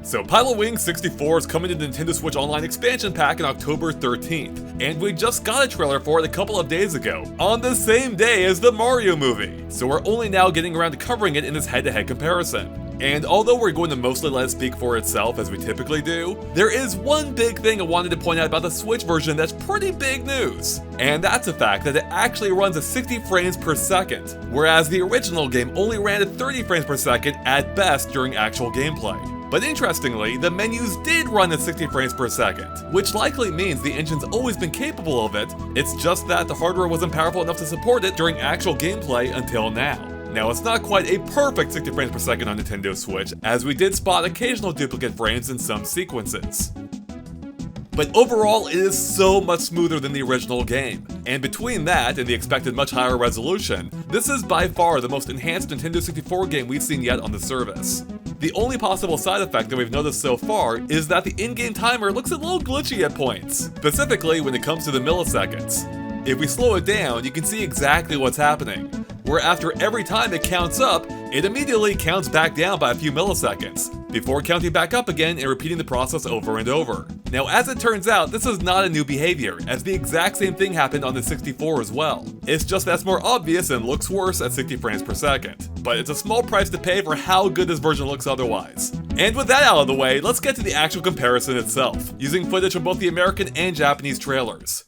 So Pilotwings 64 is coming to the Nintendo Switch Online expansion pack on October 13th, and we just got a trailer for it a couple of days ago, on the same day as the Mario movie, so we're only now getting around to covering it in this head-to-head comparison. And although we're going to mostly let it speak for itself as we typically do, there is one big thing I wanted to point out about the Switch version that's pretty big news. And that's the fact that it actually runs at 60 frames per second, whereas the original game only ran at 30 frames per second at best during actual gameplay. But interestingly, the menus did run at 60 frames per second, which likely means the engine's always been capable of it, it's just that the hardware wasn't powerful enough to support it during actual gameplay until now. Now, it's not quite a perfect 60 frames per second on Nintendo Switch, as we did spot occasional duplicate frames in some sequences. But overall, it is so much smoother than the original game. And between that and the expected much higher resolution, this is by far the most enhanced Nintendo 64 game we've seen yet on the service. The only possible side effect that we've noticed so far is that the in-game timer looks a little glitchy at points, specifically when it comes to the milliseconds. If we slow it down, you can see exactly what's happening, where after every time it counts up, it immediately counts back down by a few milliseconds, before counting back up again and repeating the process over and over. Now, as it turns out, this is not a new behavior, as the exact same thing happened on the 64 as well. It's just that's more obvious and looks worse at 60 frames per second. But it's a small price to pay for how good this version looks otherwise. And with that out of the way, let's get to the actual comparison itself, using footage from both the American and Japanese trailers.